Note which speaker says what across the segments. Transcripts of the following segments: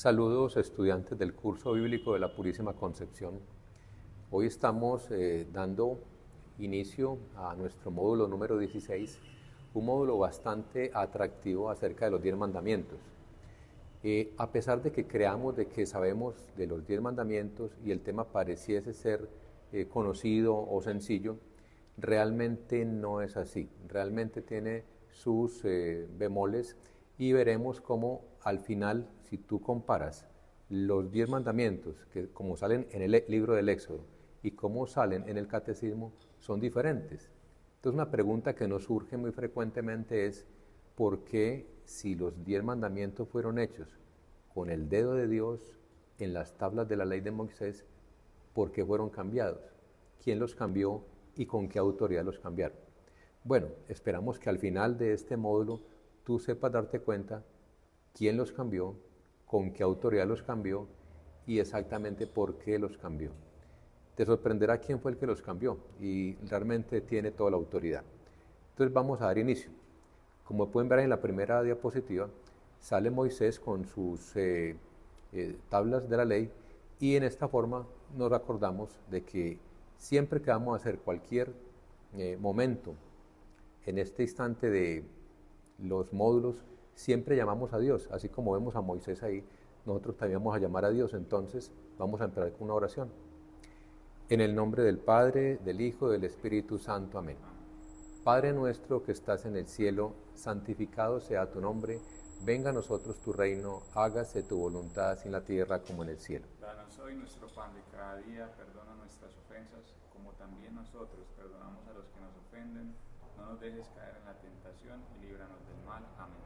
Speaker 1: Saludos estudiantes del curso bíblico de la Purísima Concepción. Hoy estamos dando inicio a nuestro módulo número 16, un módulo bastante atractivo acerca de los 10 mandamientos. A pesar de que creamos de que sabemos de los 10 mandamientos y el tema pareciese ser conocido o sencillo, realmente no es así. Realmente tiene sus bemoles y veremos cómo al final, si tú comparas los 10 mandamientos, que como salen en el libro del Éxodo y cómo salen en el Catecismo, son diferentes. Entonces una pregunta que nos surge muy frecuentemente es, ¿por qué si los 10 mandamientos fueron hechos con el dedo de Dios en las tablas de la ley de Moisés, por qué fueron cambiados? ¿Quién los cambió y con qué autoridad los cambiaron? Bueno, esperamos que al final de este módulo tú sepas darte cuenta quién los cambió, con qué autoridad los cambió y exactamente por qué los cambió. Te sorprenderá quién fue el que los cambió y realmente tiene toda la autoridad. Entonces vamos a dar inicio. Como pueden ver en la primera diapositiva, sale Moisés con sus tablas de la ley y en esta forma nos acordamos de que siempre que vamos a hacer cualquier momento en este instante de los módulos, siempre llamamos a Dios, así como vemos a Moisés ahí, nosotros también vamos a llamar a Dios. Entonces vamos a empezar con una oración. En el nombre del Padre, del Hijo, del Espíritu Santo. Amén. Padre nuestro que estás en el cielo, santificado sea tu nombre, venga a nosotros tu reino, hágase tu voluntad así en la tierra como en el cielo.
Speaker 2: Danos hoy nuestro pan de cada día, perdona nuestras ofensas, como también nosotros perdonamos a los que nos ofenden. No nos dejes caer en la tentación y líbranos del mal. Amén.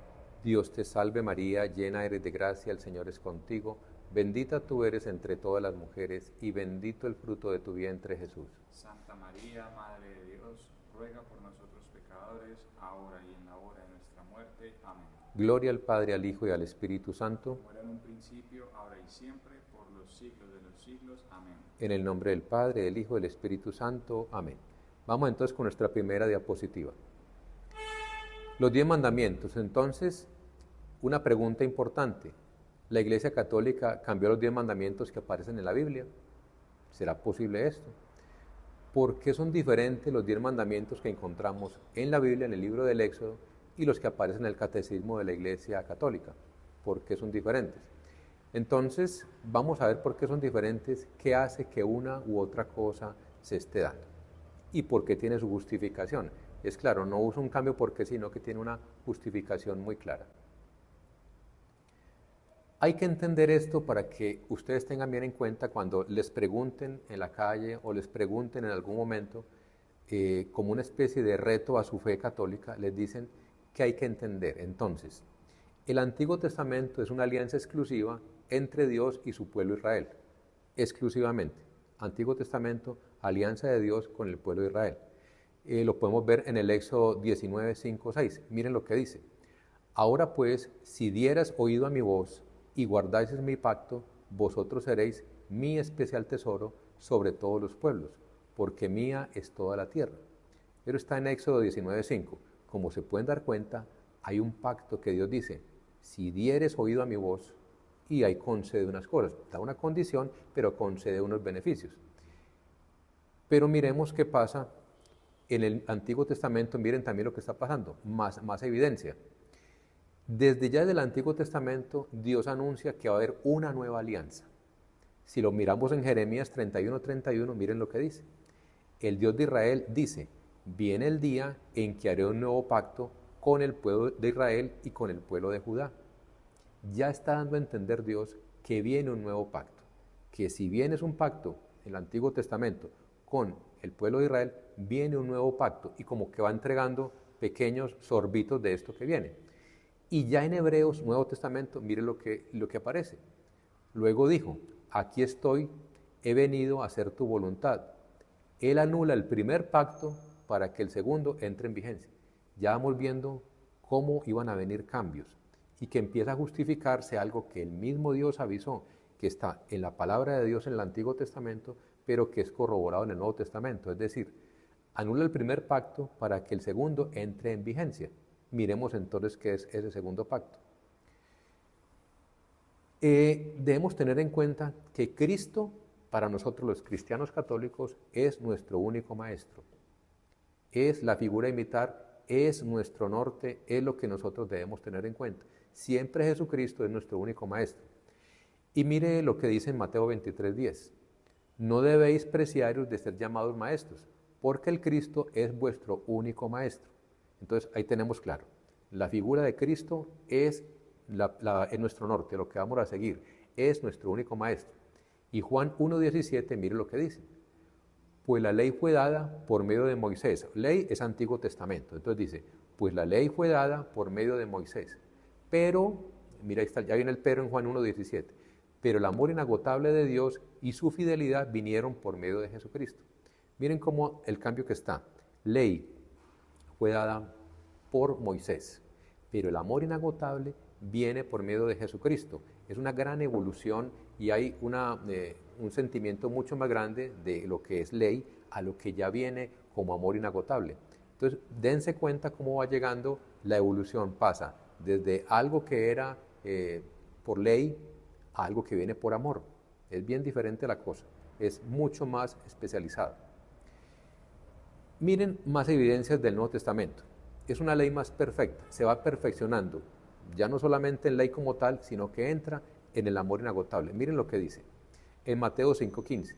Speaker 1: Dios te salve María, llena eres de gracia, el Señor es contigo, bendita tú eres entre todas las mujeres y bendito el fruto de tu vientre Jesús.
Speaker 2: Santa María, Madre de Dios, ruega por nosotros pecadores, ahora y en la hora de nuestra muerte. Amén.
Speaker 1: Gloria al Padre, al Hijo y al Espíritu Santo.
Speaker 2: Como era en un principio, ahora y siempre, por los siglos de los siglos. Amén.
Speaker 1: En el nombre del Padre, del Hijo y del Espíritu Santo. Amén. Vamos entonces con nuestra primera diapositiva. Los 10 mandamientos. Entonces, una pregunta importante. ¿La Iglesia Católica cambió los 10 mandamientos que aparecen en la Biblia? ¿Será posible esto? ¿Por qué son diferentes los 10 mandamientos que encontramos en la Biblia, en el libro del Éxodo, y los que aparecen en el Catecismo de la Iglesia Católica? ¿Por qué son diferentes? Entonces, vamos a ver por qué son diferentes, qué hace que una u otra cosa se esté dando y por qué tiene su justificación. Es claro, no usa un cambio porque sino que tiene una justificación muy clara. Hay que entender esto para que ustedes tengan bien en cuenta cuando les pregunten en la calle o les pregunten en algún momento como una especie de reto a su fe católica, les dicen que hay que entender. Entonces, el Antiguo Testamento es una alianza exclusiva entre Dios y su pueblo Israel, exclusivamente. Antiguo Testamento, alianza de Dios con el pueblo de Israel. Lo podemos ver en el Éxodo 19, 5, 6. Miren lo que dice. Ahora pues, si dieras oído a mi voz y guardáis mi pacto, vosotros seréis mi especial tesoro sobre todos los pueblos, porque mía es toda la tierra. Pero está en Éxodo 19, 5. Como se pueden dar cuenta, hay un pacto que Dios dice, si dieres oído a mi voz, y ahí concede unas cosas, da una condición, pero concede unos beneficios. Pero miremos qué pasa en el Antiguo Testamento, miren también lo que está pasando, más evidencia. Desde ya del Antiguo Testamento, Dios anuncia que va a haber una nueva alianza. Si lo miramos en Jeremías 31, 31, miren lo que dice. El Dios de Israel dice, viene el día en que haré un nuevo pacto con el pueblo de Israel y con el pueblo de Judá. Ya está dando a entender Dios que viene un nuevo pacto, que si bien es un pacto en el Antiguo Testamento con el pueblo de Israel, viene un nuevo pacto y como que va entregando pequeños sorbitos de esto que viene. Y ya en Hebreos, Nuevo Testamento, mire lo que aparece. Luego dijo, aquí estoy, he venido a hacer tu voluntad. Él anula el primer pacto para que el segundo entre en vigencia. Ya vamos viendo cómo iban a venir cambios y que empieza a justificarse algo que el mismo Dios avisó, que está en la palabra de Dios en el Antiguo Testamento, pero que es corroborado en el Nuevo Testamento. Es decir, anula el primer pacto para que el segundo entre en vigencia. Miremos entonces qué es ese segundo pacto. Debemos tener en cuenta que Cristo, para nosotros los cristianos católicos, es nuestro único maestro. Es la figura a imitar, es nuestro norte, es lo que nosotros debemos tener en cuenta. Siempre Jesucristo es nuestro único maestro. Y mire lo que dice en Mateo 23:10. No debéis preciaros de ser llamados maestros, porque el Cristo es vuestro único maestro. Entonces ahí tenemos claro, la figura de Cristo es en nuestro norte, lo que vamos a seguir, es nuestro único maestro. Y Juan 1:17, mire lo que dice. Pues la ley fue dada por medio de Moisés. Ley es Antiguo Testamento. Entonces dice, pues la ley fue dada por medio de Moisés. Pero, mira, ahí está, ya viene el pero en Juan 1:17. Pero el amor inagotable de Dios y su fidelidad vinieron por medio de Jesucristo. Miren cómo el cambio que está. Ley fue dada por Moisés, pero el amor inagotable viene por medio de Jesucristo. Es una gran evolución y hay un sentimiento mucho más grande de lo que es ley a lo que ya viene como amor inagotable. Entonces, dense cuenta cómo va llegando la evolución. Pasa desde algo que era por ley a algo que viene por amor. Es bien diferente la cosa. Es mucho más especializado. Miren más evidencias del Nuevo Testamento. Es una ley más perfecta, se va perfeccionando, ya no solamente en ley como tal, sino que entra en el amor inagotable. Miren lo que dice en Mateo 5:15.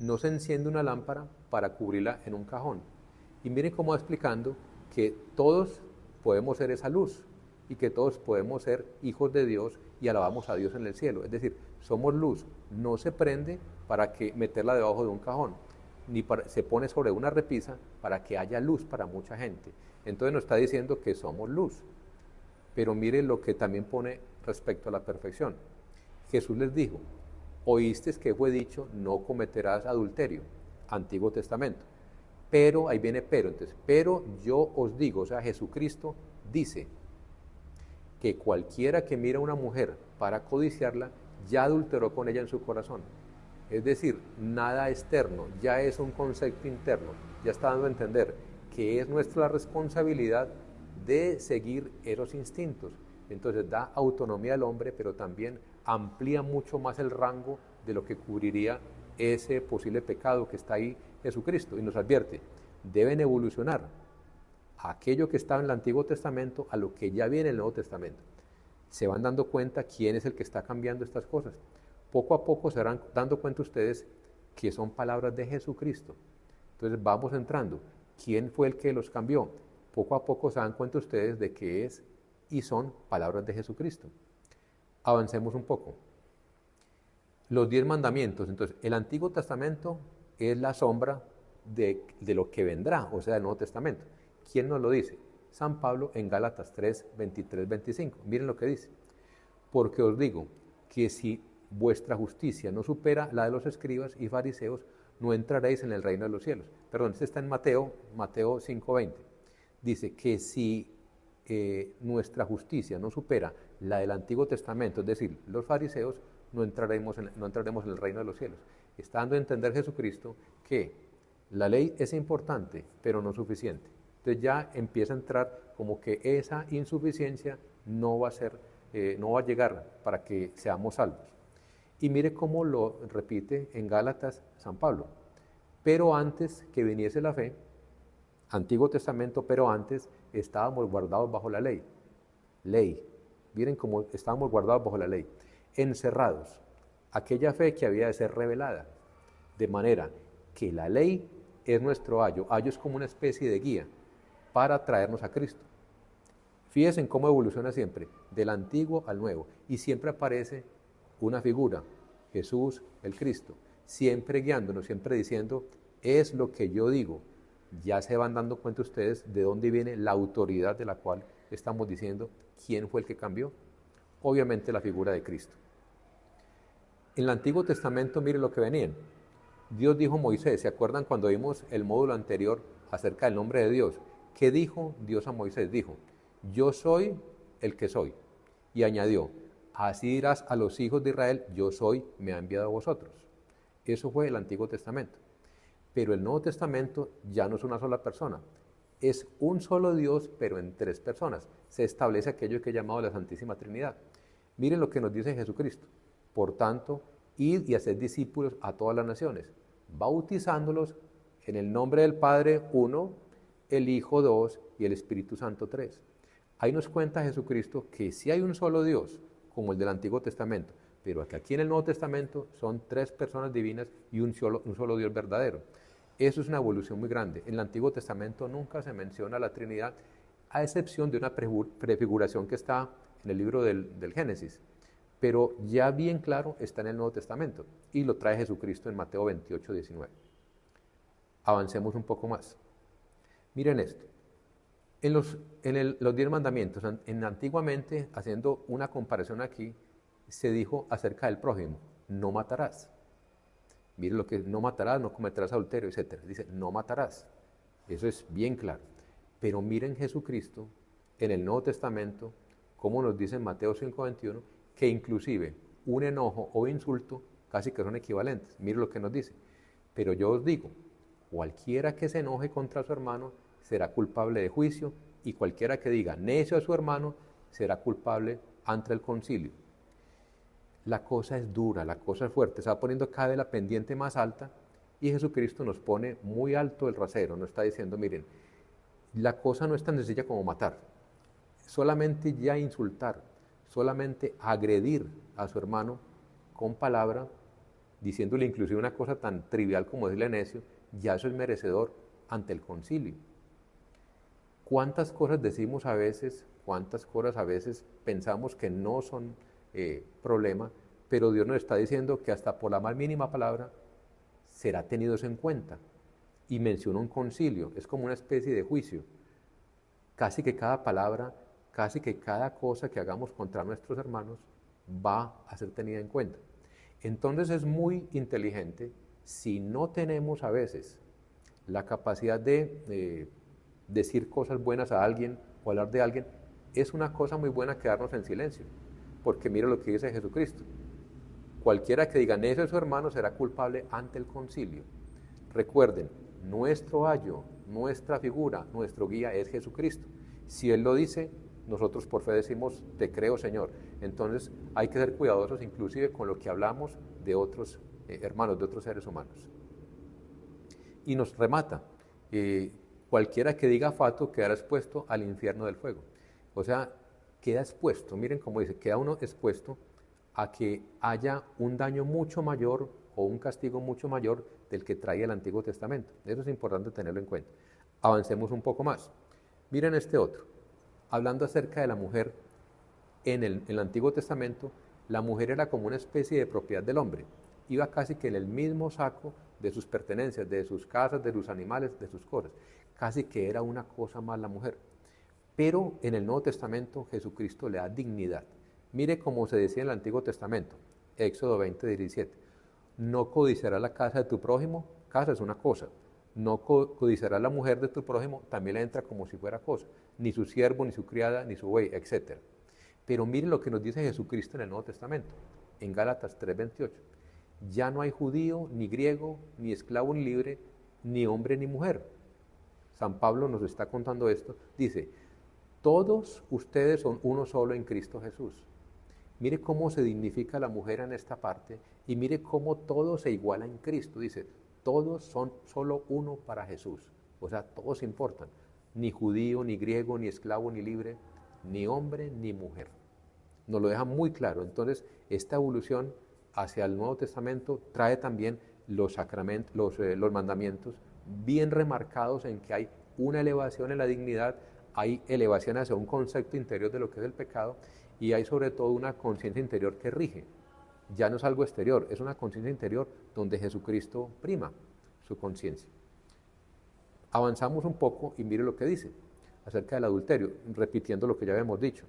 Speaker 1: No se enciende una lámpara para cubrirla en un cajón. Y miren cómo va explicando que todos podemos ser esa luz y que todos podemos ser hijos de Dios y alabamos a Dios en el cielo. Es decir, somos luz, no se prende para que meterla debajo de un cajón, ni se pone sobre una repisa para que haya luz para mucha gente. Entonces nos está diciendo que somos luz. Pero mire lo que también pone respecto a la perfección. Jesús les dijo, oísteis que fue dicho, no cometerás adulterio, Antiguo Testamento. Pero, ahí viene pero, entonces, pero yo os digo, o sea, Jesucristo dice que cualquiera que mira a una mujer para codiciarla, ya adulteró con ella en su corazón. Es decir, nada externo, ya es un concepto interno, ya está dando a entender que es nuestra responsabilidad de seguir esos instintos. Entonces da autonomía al hombre, pero también amplía mucho más el rango de lo que cubriría ese posible pecado que está ahí Jesucristo. Y nos advierte, deben evolucionar aquello que estaba en el Antiguo Testamento a lo que ya viene en el Nuevo Testamento. Se van dando cuenta quién es el que está cambiando estas cosas. Poco a poco se van dando cuenta ustedes que son palabras de Jesucristo. Entonces vamos entrando. ¿Quién fue el que los cambió? Poco a poco se dan cuenta ustedes de que es y son palabras de Jesucristo. Avancemos un poco. Los 10 mandamientos. Entonces, el Antiguo Testamento es la sombra de lo que vendrá, o sea, el Nuevo Testamento. ¿Quién nos lo dice? San Pablo en Gálatas 3, 23, 25. Miren lo que dice. Porque os digo que si vuestra justicia no supera la de los escribas y fariseos, no entraréis en el reino de los cielos. Perdón, este está en Mateo 5:20. Dice que si nuestra justicia no supera la del Antiguo Testamento, es decir, los fariseos, no entraremos en el reino de los cielos. Está dando a entender Jesucristo que la ley es importante, pero no suficiente. Entonces ya empieza a entrar como que esa insuficiencia no va a llegar para que seamos salvos. Y mire cómo lo repite en Gálatas San Pablo. Pero antes que viniese la fe, Antiguo Testamento, pero antes estábamos guardados bajo la ley. Ley. Miren cómo estábamos guardados bajo la ley. Encerrados. Aquella fe que había de ser revelada. De manera que la ley es nuestro ayo. Ayo es como una especie de guía para traernos a Cristo. Fíjense en cómo evoluciona siempre, del antiguo al nuevo. Y siempre aparece una figura, Jesús, el Cristo, siempre guiándonos, siempre diciendo, es lo que yo digo. Ya se van dando cuenta ustedes de dónde viene la autoridad de la cual estamos diciendo quién fue el que cambió. Obviamente la figura de Cristo. En el Antiguo Testamento, miren lo que venían. Dios dijo a Moisés, ¿se acuerdan cuando vimos el módulo anterior acerca del nombre de Dios? ¿Qué dijo Dios a Moisés? Dijo, yo soy el que soy. Y añadió, así dirás a los hijos de Israel, yo soy, me ha enviado a vosotros. Eso fue el Antiguo Testamento. Pero el Nuevo Testamento ya no es una sola persona. Es un solo Dios, pero en 3 personas. Se establece aquello que he llamado la Santísima Trinidad. Miren lo que nos dice Jesucristo. Por tanto, id y haced discípulos a todas las naciones, bautizándolos en el nombre del Padre, uno, el Hijo, dos, y el Espíritu Santo, tres. Ahí nos cuenta Jesucristo que sí hay un solo Dios, como el del Antiguo Testamento, pero que aquí en el Nuevo Testamento son tres personas divinas y un solo Dios verdadero. Eso es una evolución muy grande. En el Antiguo Testamento nunca se menciona la Trinidad, a excepción de una prefiguración que está en el libro del Génesis. Pero ya bien claro está en el Nuevo Testamento y lo trae Jesucristo en Mateo 28, 19. Avancemos un poco más. Miren esto. En los 10 mandamientos, antiguamente, haciendo una comparación aquí, se dijo acerca del prójimo, no matarás. Miren lo que es no matarás, no cometerás adulterio, etc. Dice, no matarás. Eso es bien claro. Pero miren Jesucristo en el Nuevo Testamento, como nos dice en Mateo 5:21, que inclusive un enojo o insulto casi que son equivalentes. Miren lo que nos dice. Pero yo os digo, cualquiera que se enoje contra su hermano será culpable de juicio, y cualquiera que diga necio a su hermano será culpable ante el concilio. La cosa es dura, la cosa es fuerte, se va poniendo cada vez la pendiente más alta, y Jesucristo nos pone muy alto el rasero, nos está diciendo, miren, la cosa no es tan sencilla como matar, solamente ya insultar, solamente agredir a su hermano con palabra, diciéndole inclusive una cosa tan trivial como decirle necio, ya eso es merecedor ante el concilio. ¿Cuántas cosas decimos a veces, cuántas cosas a veces pensamos que no son problema, pero Dios nos está diciendo que hasta por la más mínima palabra será tenido eso en cuenta? Y menciona un concilio, es como una especie de juicio. Casi que cada palabra, casi que cada cosa que hagamos contra nuestros hermanos va a ser tenida en cuenta. Entonces es muy inteligente, si no tenemos a veces la capacidad de decir cosas buenas a alguien o hablar de alguien, es una cosa muy buena quedarnos en silencio, porque mira lo que dice Jesucristo. Cualquiera que diga necio a su hermano será culpable ante el concilio. Recuerden, nuestro ayo, nuestra figura, nuestro guía es Jesucristo. Si Él lo dice, nosotros por fe decimos, te creo, Señor. Entonces hay que ser cuidadosos inclusive con lo que hablamos de otros hermanos, de otros seres humanos. Y nos remata, cualquiera que diga fato quedará expuesto al infierno del fuego. O sea, queda expuesto, miren cómo dice, queda uno expuesto a que haya un daño mucho mayor o un castigo mucho mayor del que traía el Antiguo Testamento. Eso es importante tenerlo en cuenta. Avancemos un poco más. Miren este otro. Hablando acerca de la mujer, en el Antiguo Testamento, la mujer era como una especie de propiedad del hombre. Iba casi que en el mismo saco de sus pertenencias, de sus casas, de sus animales, de sus cosas. Casi que era una cosa más la mujer. Pero en el Nuevo Testamento Jesucristo le da dignidad. Mire cómo se decía en el Antiguo Testamento, Éxodo 20, 17. No codiciarás la casa de tu prójimo, casa es una cosa. No codiciarás la mujer de tu prójimo, también le entra como si fuera cosa. Ni su siervo, ni su criada, ni su buey, etc. Pero mire lo que nos dice Jesucristo en el Nuevo Testamento, en Gálatas 3, 28. Ya no hay judío, ni griego, ni esclavo, ni libre, ni hombre, ni mujer. San Pablo nos está contando esto. Dice, todos ustedes son uno solo en Cristo Jesús. Mire cómo se dignifica la mujer en esta parte y mire cómo todo se iguala en Cristo. Dice, todos son solo uno para Jesús. O sea, todos importan. Ni judío, ni griego, ni esclavo, ni libre, ni hombre, ni mujer. Nos lo deja muy claro. Entonces, esta evolución hacia el Nuevo Testamento trae también los sacramentos, los mandamientos bien remarcados en que hay una elevación en la dignidad, hay elevación hacia un concepto interior de lo que es el pecado y hay sobre todo una conciencia interior que rige. Ya no es algo exterior, es una conciencia interior donde Jesucristo prima su conciencia. Avanzamos un poco y mire lo que dice acerca del adulterio, repitiendo lo que ya habíamos dicho.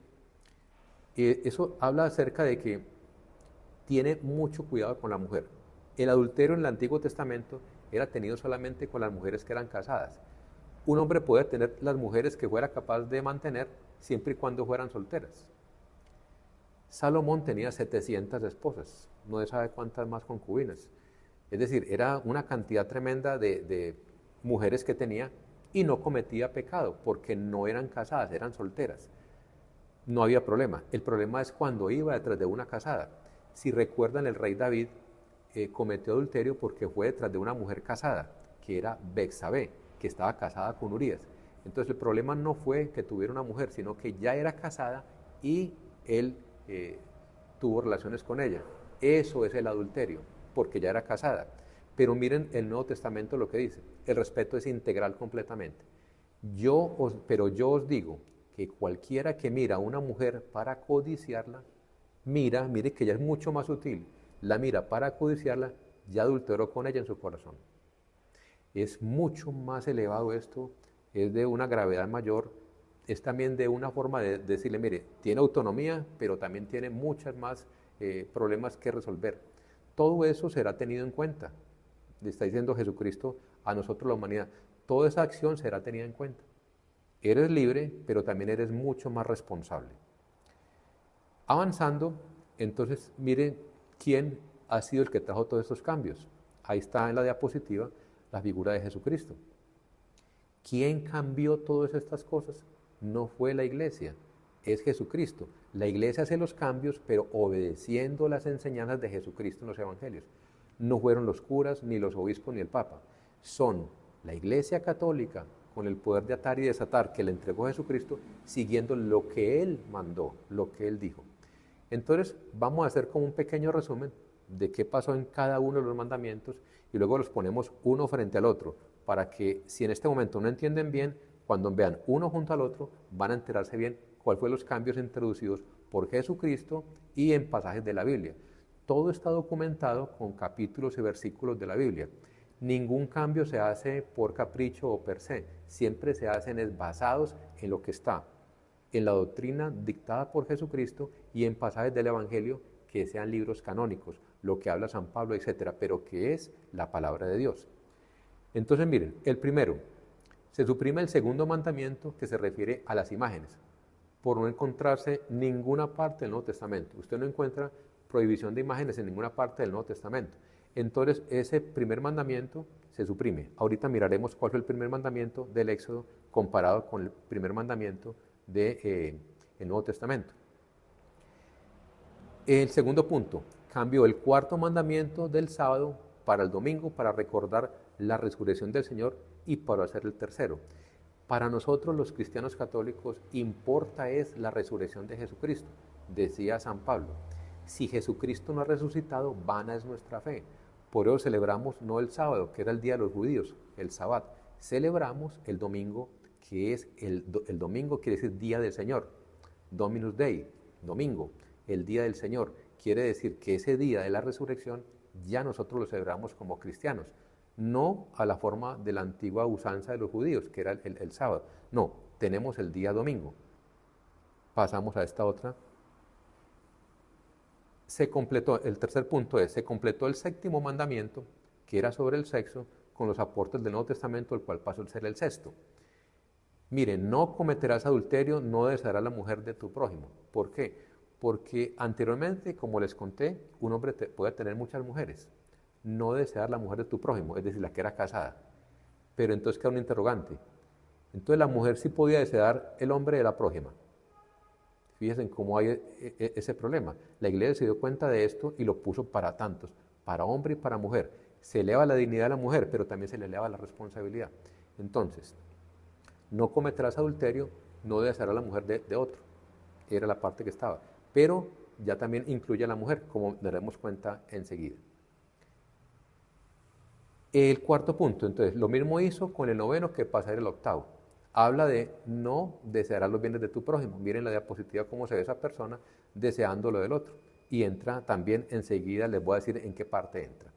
Speaker 1: Eso habla acerca de que tiene mucho cuidado con la mujer. El adulterio en el Antiguo Testamento era tenido solamente con las mujeres que eran casadas. Un hombre puede tener las mujeres que fuera capaz de mantener siempre y cuando fueran solteras. Salomón tenía 700 esposas, no se sabe cuántas más concubinas. Es decir, era una cantidad tremenda de mujeres que tenía y no cometía pecado porque no eran casadas, eran solteras. no había problema. El problema es cuando iba detrás de una casada. Si recuerdan, el rey David cometió adulterio porque fue detrás de una mujer casada, que era Betsabé, que estaba casada con Urías. Entonces el problema no fue que tuviera una mujer, sino que ya era casada y él tuvo relaciones con ella. Eso es el adulterio, porque ya era casada. Pero miren el Nuevo Testamento lo que dice, el respeto es integral completamente. Pero yo os digo que cualquiera que mira a una mujer para codiciarla, mire que ella es mucho más sutil, la mira para codiciarla, ya adulteró con ella en su corazón. Es mucho más elevado esto, es de una gravedad mayor, es también de una forma de decirle, mire, tiene autonomía, pero también tiene muchos más problemas que resolver. Todo eso será tenido en cuenta. Le está diciendo Jesucristo a nosotros, la humanidad, toda esa acción será tenida en cuenta. Eres libre, pero también eres mucho más responsable. Avanzando, entonces miren quién ha sido el que trajo todos estos cambios. Ahí está en la diapositiva la figura de Jesucristo. ¿Quién cambió todas estas cosas? No fue la iglesia, es Jesucristo. La iglesia hace los cambios, pero obedeciendo las enseñanzas de Jesucristo en los evangelios. No fueron los curas, ni los obispos, ni el papa. Son la iglesia católica, con el poder de atar y desatar que le entregó Jesucristo, siguiendo lo que Él mandó, lo que Él dijo. Entonces, vamos a hacer como un pequeño resumen de qué pasó en cada uno de los mandamientos y luego los ponemos uno frente al otro, para que si en este momento no entienden bien, cuando vean uno junto al otro, van a enterarse bien cuáles fueron los cambios introducidos por Jesucristo y en pasajes de la Biblia. Todo está documentado con capítulos y versículos de la Biblia. Ningún cambio se hace por capricho o per se, siempre se hacen basados en lo que está, en la doctrina dictada por Jesucristo y en pasajes del Evangelio que sean libros canónicos, lo que habla San Pablo, etcétera, pero que es la palabra de Dios. Entonces miren, el primero, se suprime el segundo mandamiento que se refiere a las imágenes, por no encontrarse ninguna parte del Nuevo Testamento. Usted no encuentra prohibición de imágenes en ninguna parte del Nuevo Testamento. Entonces ese primer mandamiento se suprime. Ahorita miraremos cuál fue el primer mandamiento del Éxodo comparado con el primer mandamiento del Nuevo Testamento. El segundo punto, cambió el cuarto mandamiento del sábado para el domingo para recordar la resurrección del Señor y para hacer el tercero. Para nosotros los cristianos católicos importa es la resurrección de Jesucristo, decía San Pablo. Si Jesucristo no ha resucitado, vana es nuestra fe. Por eso celebramos no el sábado, que era el día de los judíos, el Sabbat. Celebramos el domingo, que es el domingo quiere decir día del Señor. Dominus Dei, domingo, el día del Señor. Quiere decir que ese día de la resurrección ya nosotros lo celebramos como cristianos. No a la forma de la antigua usanza de los judíos, que era el sábado. No, tenemos el día domingo. Pasamos a esta otra. Se completó, el tercer punto es, se completó el séptimo mandamiento, que era sobre el sexo, con los aportes del Nuevo Testamento, el cual pasó a ser el sexto. Miren, no cometerás adulterio, no desearás la mujer de tu prójimo. ¿Por qué? Porque anteriormente, como les conté, un hombre puede tener muchas mujeres. No desear la mujer de tu prójimo, es decir, la que era casada. Pero entonces queda un interrogante. Entonces la mujer sí podía desear el hombre de la prójima. Fíjense cómo hay ese problema. La iglesia se dio cuenta de esto y lo puso para tantos, para hombre y para mujer. Se eleva la dignidad de la mujer, pero también se le eleva la responsabilidad. Entonces, no cometerás adulterio, no desearás a la mujer de otro. Era la parte que estaba. Pero ya también incluye a la mujer, como daremos cuenta enseguida. El cuarto punto, entonces, lo mismo hizo con el noveno que pasar el octavo. Habla de no desearás los bienes de tu prójimo. Miren la diapositiva cómo se ve esa persona deseando lo del otro. Y entra también enseguida, les voy a decir en qué parte entra.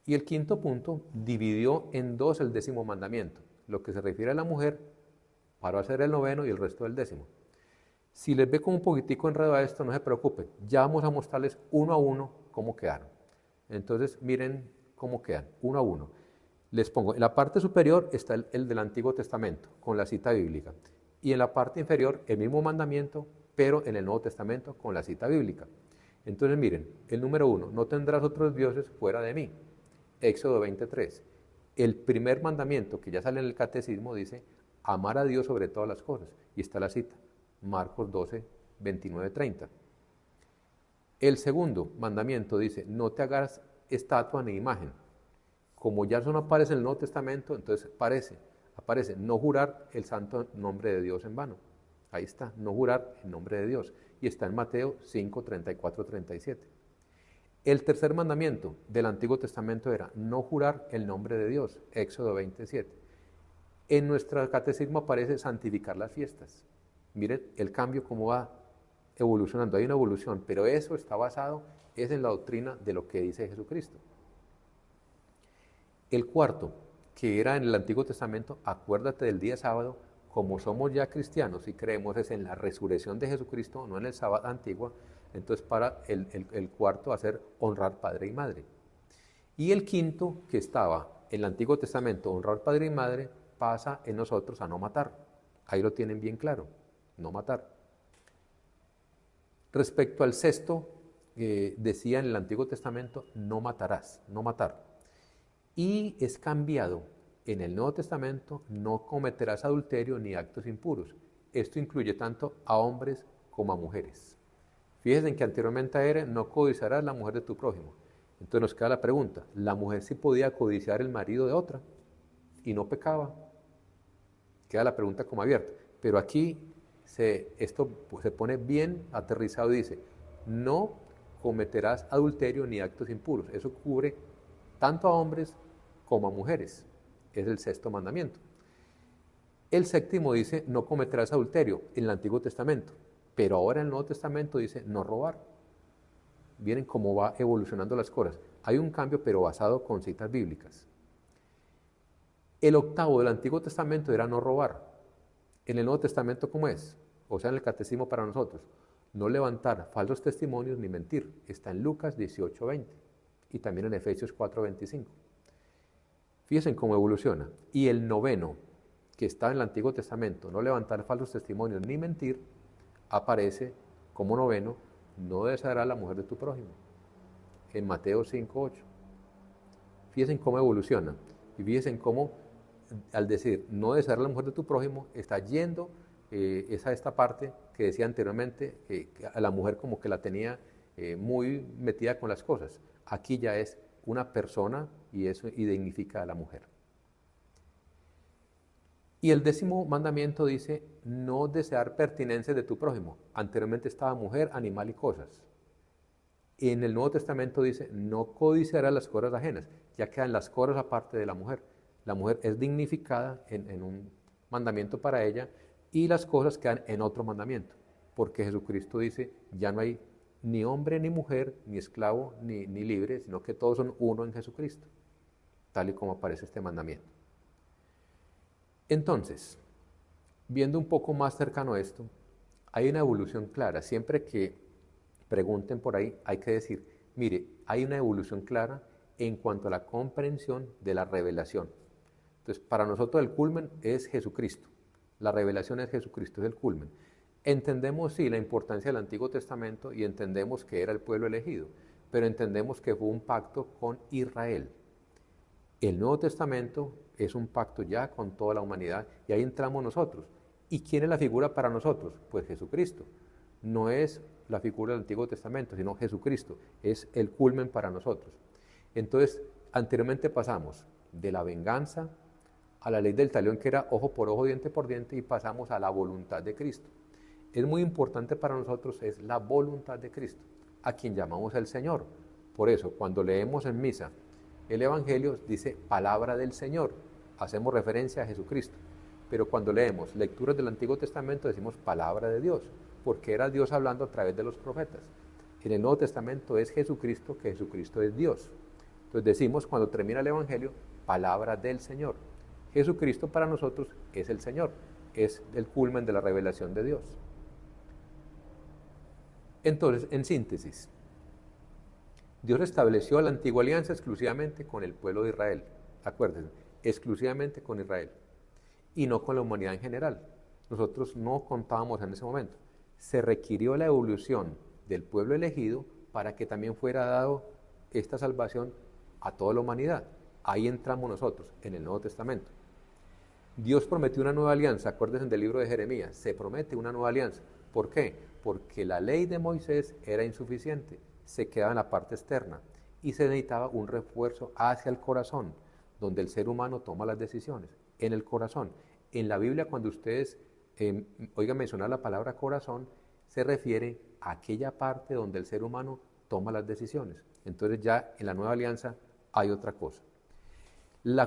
Speaker 1: Y el quinto punto dividió en dos el décimo mandamiento. Lo que se refiere a la mujer, para hacer el noveno y el resto del décimo. Si les ve como un poquitico enredado a esto, no se preocupen. Ya vamos a mostrarles uno a uno cómo quedaron. Entonces, miren cómo quedan, uno a uno. Les pongo, en la parte superior está el del Antiguo Testamento, con la cita bíblica. Y en la parte inferior, el mismo mandamiento, pero en el Nuevo Testamento, con la cita bíblica. Entonces, miren, el número 1, no tendrás otros dioses fuera de mí. Éxodo 23. El primer mandamiento que ya sale en el catecismo dice, amar a Dios sobre todas las cosas. Y está la cita. Marcos 12, 29, 30. El segundo mandamiento dice, no te hagas estatua ni imagen. Como ya eso no aparece en el Nuevo Testamento, entonces aparece no jurar el santo nombre de Dios en vano. Ahí está, no jurar el nombre de Dios. Y está en Mateo 5, 34, 37. El tercer mandamiento del Antiguo Testamento era no jurar el nombre de Dios, Éxodo 27. En nuestro catecismo aparece santificar las fiestas. Miren el cambio cómo va evolucionando, hay una evolución, pero eso está basado es en la doctrina de lo que dice Jesucristo. El cuarto, que era en el Antiguo Testamento, acuérdate del día sábado, como somos ya cristianos y creemos es en la resurrección de Jesucristo, no en el sábado antiguo, entonces para el cuarto hacer honrar padre y madre. Y el quinto, que estaba en el Antiguo Testamento, honrar padre y madre, pasa en nosotros a no matar. Ahí lo tienen bien claro, no matar. Respecto al sexto, decía en el Antiguo Testamento, no matarás, no matar. Y es cambiado en el Nuevo Testamento, no cometerás adulterio ni actos impuros. Esto incluye tanto a hombres como a mujeres. Fíjense en que anteriormente era, no codiciarás la mujer de tu prójimo. Entonces nos queda la pregunta, ¿la mujer sí podía codiciar el marido de otra y no pecaba? Queda la pregunta como abierta. Pero aquí esto se pone bien aterrizado y dice, no cometerás adulterio ni actos impuros. Eso cubre tanto a hombres como a mujeres. Es el sexto mandamiento. El séptimo dice, no cometerás adulterio en el Antiguo Testamento. Pero ahora en el Nuevo Testamento dice, no robar. Miren cómo va evolucionando las cosas. Hay un cambio, pero basado con citas bíblicas. El octavo del Antiguo Testamento era no robar. En el Nuevo Testamento, ¿cómo es? O sea, en el catecismo para nosotros. No levantar falsos testimonios ni mentir. Está en Lucas 18, 20. Y también en Efesios 4, 25. Fíjense cómo evoluciona. Y el noveno, que está en el Antiguo Testamento, no levantar falsos testimonios ni mentir, aparece como noveno, no desearás la mujer de tu prójimo, en Mateo 5, 8. Fíjense cómo evoluciona. Y fíjense cómo, al decir no desear la mujer de tu prójimo, está yendo esta parte que decía anteriormente, a la mujer como que la tenía muy metida con las cosas. Aquí ya es una persona y eso dignifica a la mujer. Y el décimo mandamiento dice, no desear pertenencias de tu prójimo. Anteriormente estaba mujer, animal y cosas. Y en el Nuevo Testamento dice, no codiciarás las cosas ajenas. Ya quedan las cosas aparte de la mujer. La mujer es dignificada en un mandamiento para ella y las cosas quedan en otro mandamiento. Porque Jesucristo dice, ya no hay ni hombre ni mujer, ni esclavo ni libre, sino que todos son uno en Jesucristo. Tal y como aparece este mandamiento. Entonces, viendo un poco más cercano a esto, hay una evolución clara. Siempre que pregunten por ahí, hay que decir, mire, hay una evolución clara en cuanto a la comprensión de la revelación. Entonces, para nosotros el culmen es Jesucristo. La revelación es Jesucristo, es el culmen. Entendemos, sí, la importancia del Antiguo Testamento y entendemos que era el pueblo elegido, pero entendemos que fue un pacto con Israel. El Nuevo Testamento es un pacto ya con toda la humanidad y ahí entramos nosotros. ¿Y quién es la figura para nosotros? Pues Jesucristo. No es la figura del Antiguo Testamento, sino Jesucristo. Es el culmen para nosotros. Entonces, anteriormente pasamos de la venganza a la ley del talión, que era ojo por ojo, diente por diente, y pasamos a la voluntad de Cristo. Es muy importante para nosotros, es la voluntad de Cristo, a quien llamamos el Señor. Por eso, cuando leemos en misa el Evangelio, dice palabra del Señor, hacemos referencia a Jesucristo. Pero cuando leemos lecturas del Antiguo Testamento, decimos palabra de Dios, porque era Dios hablando a través de los profetas. En el Nuevo Testamento es Jesucristo, que Jesucristo es Dios. Entonces decimos, cuando termina el Evangelio, palabra del Señor. Jesucristo para nosotros es el Señor, es el culmen de la revelación de Dios. Entonces, en síntesis, Dios estableció la antigua alianza exclusivamente con el pueblo de Israel. Acuérdense, exclusivamente con Israel y no con la humanidad en general. Nosotros no contábamos en ese momento. Se requirió la evolución del pueblo elegido para que también fuera dado esta salvación a toda la humanidad. Ahí entramos nosotros, en el Nuevo Testamento. Dios prometió una nueva alianza, acuérdense del libro de Jeremías, se promete una nueva alianza. ¿Por qué? Porque la ley de Moisés era insuficiente, se quedaba en la parte externa y se necesitaba un refuerzo hacia el corazón, donde el ser humano toma las decisiones, en el corazón. En la Biblia, cuando ustedes oigan mencionar la palabra corazón, se refiere a aquella parte donde el ser humano toma las decisiones. Entonces ya en la nueva alianza hay otra cosa.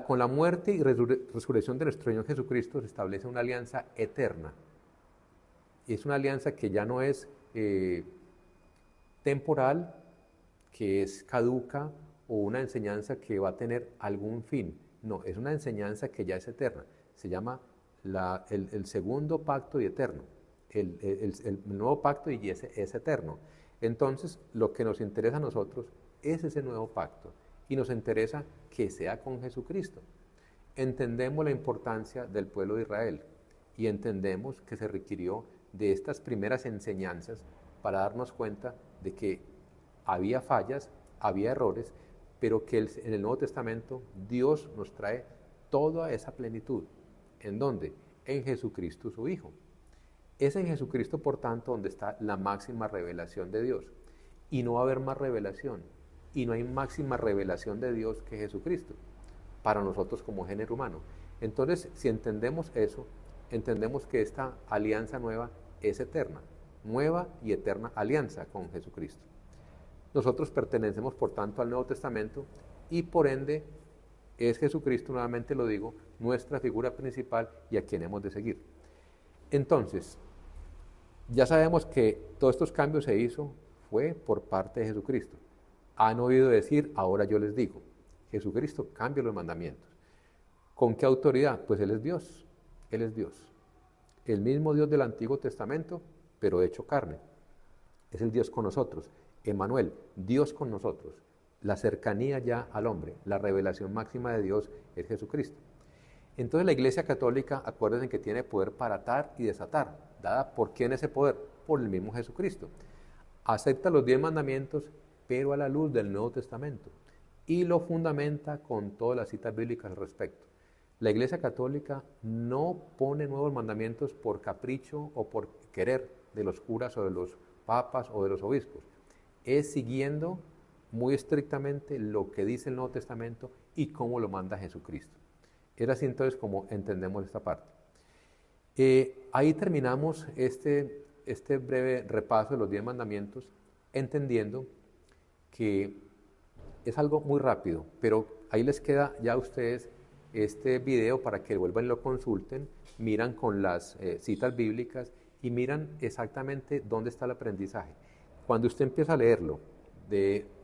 Speaker 1: Con la muerte y resurrección de nuestro Señor Jesucristo se establece una alianza eterna. Es una alianza que ya no es temporal, que es caduca o una enseñanza que va a tener algún fin. No, es una enseñanza que ya es eterna. Se llama el segundo pacto y eterno. El nuevo pacto y es eterno. Entonces, lo que nos interesa a nosotros es ese nuevo pacto y nos interesa que sea con Jesucristo. Entendemos la importancia del pueblo de Israel y entendemos que se requirió de estas primeras enseñanzas para darnos cuenta de que había fallas, había errores, pero que en el Nuevo Testamento Dios nos trae toda esa plenitud. ¿En dónde? En Jesucristo su Hijo. Es en Jesucristo, por tanto, donde está la máxima revelación de Dios. Y no va a haber más revelación. Y no hay máxima revelación de Dios que Jesucristo, para nosotros como género humano. Entonces, si entendemos eso, entendemos que esta alianza nueva es eterna. Nueva y eterna alianza con Jesucristo. Nosotros pertenecemos, por tanto, al Nuevo Testamento y, por ende, es Jesucristo, nuevamente lo digo, nuestra figura principal y a quien hemos de seguir. Entonces, ya sabemos que todos estos cambios se hizo fue por parte de Jesucristo. Han oído decir, ahora yo les digo, Jesucristo cambia los mandamientos. ¿Con qué autoridad? Pues Él es Dios, Él es Dios. El mismo Dios del Antiguo Testamento, pero hecho carne. Es el Dios con nosotros, Emmanuel, Dios con nosotros. La cercanía ya al hombre, la revelación máxima de Dios es Jesucristo. Entonces la Iglesia Católica, acuérdense que tiene poder para atar y desatar. ¿Dada por quién ese poder? Por el mismo Jesucristo. Acepta los 10 mandamientos, pero a la luz del Nuevo Testamento. Y lo fundamenta con todas las citas bíblicas al respecto. La Iglesia Católica no pone nuevos mandamientos por capricho o por querer de los curas o de los papas o de los obispos. Es siguiendo muy estrictamente lo que dice el Nuevo Testamento y cómo lo manda Jesucristo. Es así entonces como entendemos esta parte. Ahí terminamos este breve repaso de los 10 mandamientos, entendiendo que es algo muy rápido, pero ahí les queda ya a ustedes este video para que vuelvan y lo consulten, miran con las citas bíblicas y miran exactamente dónde está el aprendizaje. Cuando usted empieza a leerlo,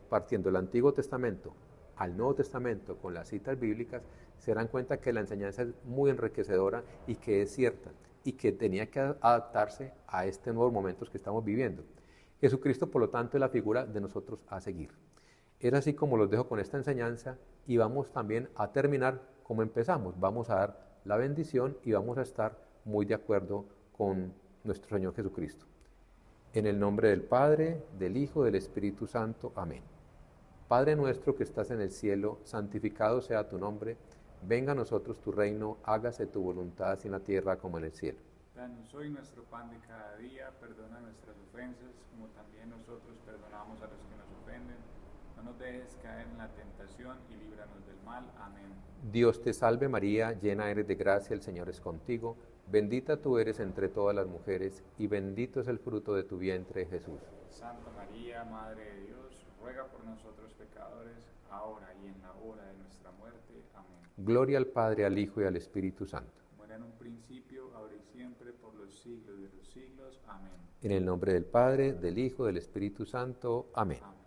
Speaker 1: partiendo del Antiguo Testamento al Nuevo Testamento con las citas bíblicas, se darán cuenta que la enseñanza es muy enriquecedora y que es cierta y que tenía que adaptarse a estos nuevos momentos que estamos viviendo. Jesucristo, por lo tanto, es la figura de nosotros a seguir. Es así como los dejo con esta enseñanza y vamos también a terminar como empezamos. Vamos a dar la bendición y vamos a estar muy de acuerdo con nuestro Señor Jesucristo. En el nombre del Padre, del Hijo, del Espíritu Santo. Amén. Padre nuestro que estás en el cielo, santificado sea tu nombre. Venga a nosotros tu reino, hágase tu voluntad así en la tierra como en el cielo.
Speaker 2: Danos hoy nuestro pan de cada día, perdona nuestras ofensas, como también nosotros perdonamos a los que nos ofenden. No nos dejes caer en la tentación y líbranos del mal. Amén.
Speaker 1: Dios te salve María, llena eres de gracia, el Señor es contigo. Bendita tú eres entre todas las mujeres, y bendito es el fruto de tu vientre, Jesús.
Speaker 2: Santa María, Madre de Dios, ruega por nosotros pecadores, ahora y en la hora de nuestra muerte. Amén.
Speaker 1: Gloria al Padre, al Hijo y al Espíritu Santo.
Speaker 2: Como era en un principio, ahora y siempre, por los siglos de los siglos. Amén.
Speaker 1: En el nombre del Padre, del Hijo, del Espíritu Santo. Amén.
Speaker 2: Amén.